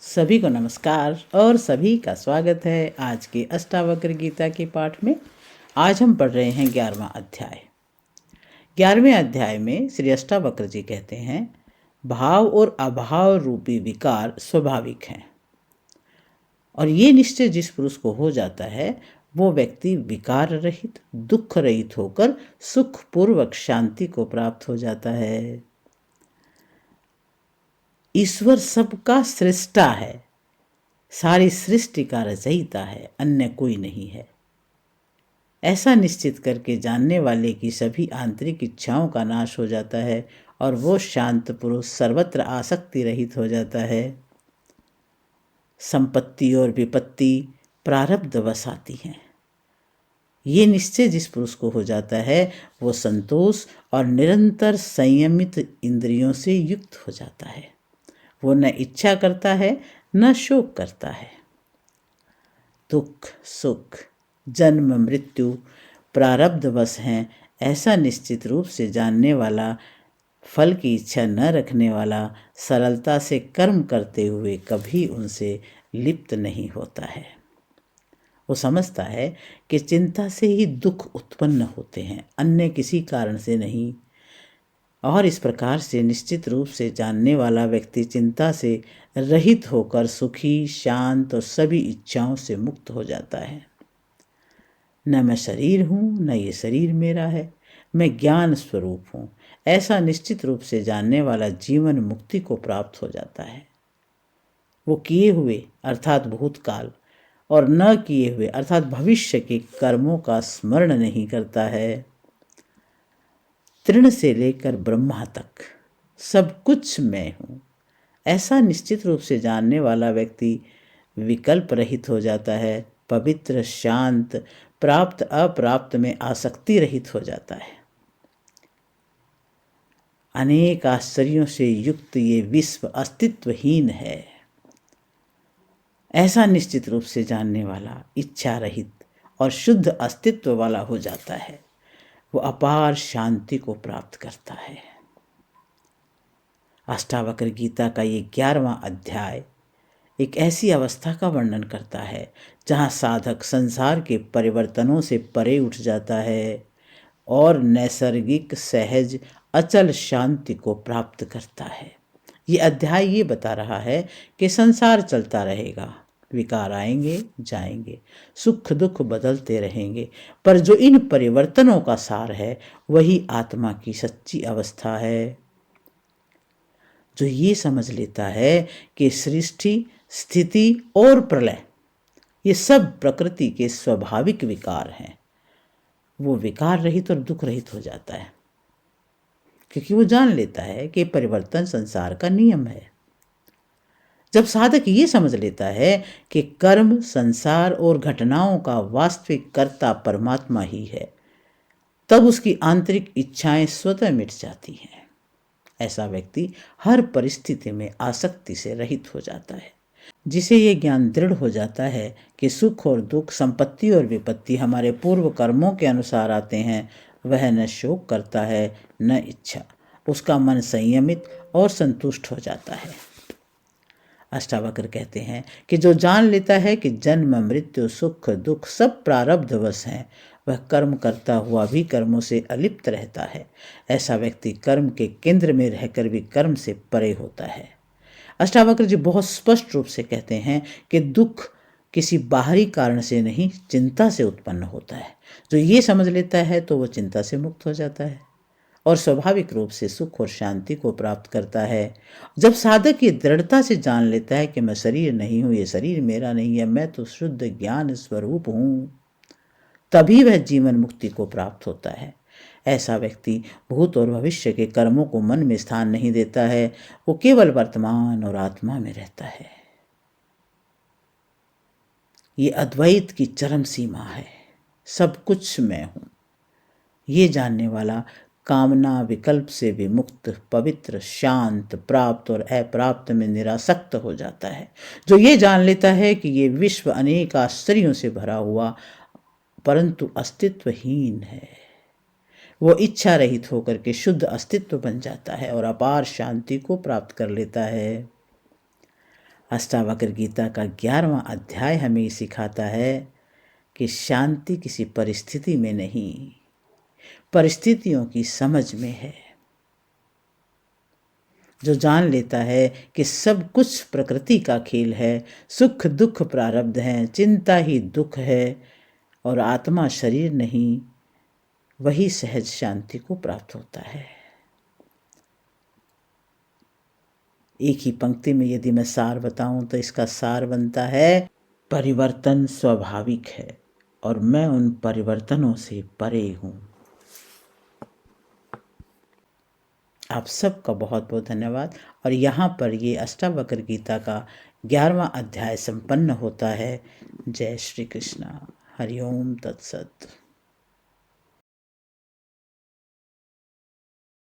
सभी को नमस्कार और सभी का स्वागत है आज के अष्टावक्र गीता के पाठ में। आज हम पढ़ रहे हैं 11वां अध्याय। 11वें अध्याय में श्री अष्टावक्र जी कहते हैं, भाव और अभाव रूपी विकार स्वाभाविक हैं और ये निश्चय जिस पुरुष को हो जाता है वो व्यक्ति विकार रहित दुख रहित होकर सुखपूर्वक शांति को प्राप्त हो जाता है। ईश्वर सबका सृष्टा है, सारी सृष्टि का रचयिता है, अन्य कोई नहीं है। ऐसा निश्चित करके जानने वाले की सभी आंतरिक इच्छाओं का नाश हो जाता है और वो शांत पुरुष सर्वत्र आसक्ति रहित हो जाता है। संपत्ति और विपत्ति प्रारब्ध वश आती हैं। ये निश्चय जिस पुरुष को हो जाता है वो संतोष और निरंतर संयमित इंद्रियों से युक्त हो जाता है। वो न इच्छा करता है न शोक करता है। दुख सुख जन्म मृत्यु प्रारब्धवश हैं, ऐसा निश्चित रूप से जानने वाला, फल की इच्छा न रखने वाला, सरलता से कर्म करते हुए कभी उनसे लिप्त नहीं होता है। वो समझता है कि चिंता से ही दुख उत्पन्न होते हैं, अन्य किसी कारण से नहीं। और इस प्रकार से निश्चित रूप से जानने वाला व्यक्ति चिंता से रहित होकर सुखी शांत और सभी इच्छाओं से मुक्त हो जाता है। न मैं शरीर हूँ न ये शरीर मेरा है, मैं ज्ञान स्वरूप हूँ, ऐसा निश्चित रूप से जानने वाला जीवन मुक्ति को प्राप्त हो जाता है। वो किए हुए अर्थात भूतकाल और न किए हुए अर्थात भविष्य के कर्मों का स्मरण नहीं करता है। तृण से लेकर ब्रह्मा तक सब कुछ मैं हूँ, ऐसा निश्चित रूप से जानने वाला व्यक्ति विकल्प रहित हो जाता है, पवित्र शांत प्राप्त अप्राप्त में आसक्ति रहित हो जाता है। अनेक आश्चर्यों से युक्त ये विश्व अस्तित्वहीन है, ऐसा निश्चित रूप से जानने वाला इच्छा रहित और शुद्ध अस्तित्व वाला हो जाता है। वो अपार शांति को प्राप्त करता है। अष्टावक्र गीता का ये 11वां अध्याय एक ऐसी अवस्था का वर्णन करता है जहाँ साधक संसार के परिवर्तनों से परे उठ जाता है और नैसर्गिक सहज अचल शांति को प्राप्त करता है। ये अध्याय ये बता रहा है कि संसार चलता रहेगा, विकार आएंगे जाएंगे, सुख दुख बदलते रहेंगे, पर जो इन परिवर्तनों का सार है वही आत्मा की सच्ची अवस्था है। जो ये समझ लेता है कि सृष्टि स्थिति और प्रलय ये सब प्रकृति के स्वाभाविक विकार हैं, वो विकार रहित और दुख रहित हो जाता है, क्योंकि वो जान लेता है कि परिवर्तन संसार का नियम है। जब साधक ये समझ लेता है कि कर्म संसार और घटनाओं का वास्तविक कर्ता परमात्मा ही है, तब उसकी आंतरिक इच्छाएं स्वतः मिट जाती हैं। ऐसा व्यक्ति हर परिस्थिति में आसक्ति से रहित हो जाता है। जिसे ये ज्ञान दृढ़ हो जाता है कि सुख और दुख, संपत्ति और विपत्ति हमारे पूर्व कर्मों के अनुसार आते हैं, वह न शोक करता है न इच्छा। उसका मन संयमित और संतुष्ट हो जाता है। अष्टावक्र कहते हैं कि जो जान लेता है कि जन्म मृत्यु सुख दुख सब प्रारब्धवश हैं, वह कर्म करता हुआ भी कर्मों से अलिप्त रहता है। ऐसा व्यक्ति कर्म के केंद्र में रहकर भी कर्म से परे होता है। अष्टावक्र जी बहुत स्पष्ट रूप से कहते हैं कि दुख किसी बाहरी कारण से नहीं, चिंता से उत्पन्न होता है। जो ये समझ लेता है तो वो चिंता से मुक्त हो जाता है और स्वाभाविक रूप से सुख और शांति को प्राप्त करता है। जब साधक ये दृढ़ता से जान लेता है कि मैं शरीर नहीं हूँ, ये शरीर मेरा नहीं है, मैं तो शुद्ध ज्ञान स्वरूप हूँ, तभी वह जीवन मुक्ति को प्राप्त होता है। ऐसा व्यक्ति भूत और भविष्य के कर्मों को मन में स्थान नहीं देता है, वो केवल वर्तमान और आत्मा में रहता है। ये अद्वैत की चरम सीमा है, सब कुछ मैं हूँ। ये जानने वाला कामना विकल्प से भी मुक्त, पवित्र शांत प्राप्त और अप्राप्त में निरासक्त हो जाता है। जो ये जान लेता है कि ये विश्व अनेक आश्चर्यों से भरा हुआ परंतु अस्तित्वहीन है, वो इच्छा रहित होकर के शुद्ध अस्तित्व बन जाता है और अपार शांति को प्राप्त कर लेता है। अष्टावक्र गीता का 11वां अध्याय हमें ये सिखाता है कि शांति किसी परिस्थिति में नहीं, परिस्थितियों की समझ में है। जो जान लेता है कि सब कुछ प्रकृति का खेल है, सुख दुख प्रारब्ध हैं, चिंता ही दुख है और आत्मा शरीर नहीं, वही सहज शांति को प्राप्त होता है। एक ही पंक्ति में यदि मैं सार बताऊं तो इसका सार बनता है, परिवर्तन स्वाभाविक है और मैं उन परिवर्तनों से परे हूं। आप सबका बहुत बहुत धन्यवाद। और यहाँ पर ये अष्टावक्र गीता का 11वां अध्याय संपन्न होता है। जय श्री कृष्णा। हरिओम तत्सत।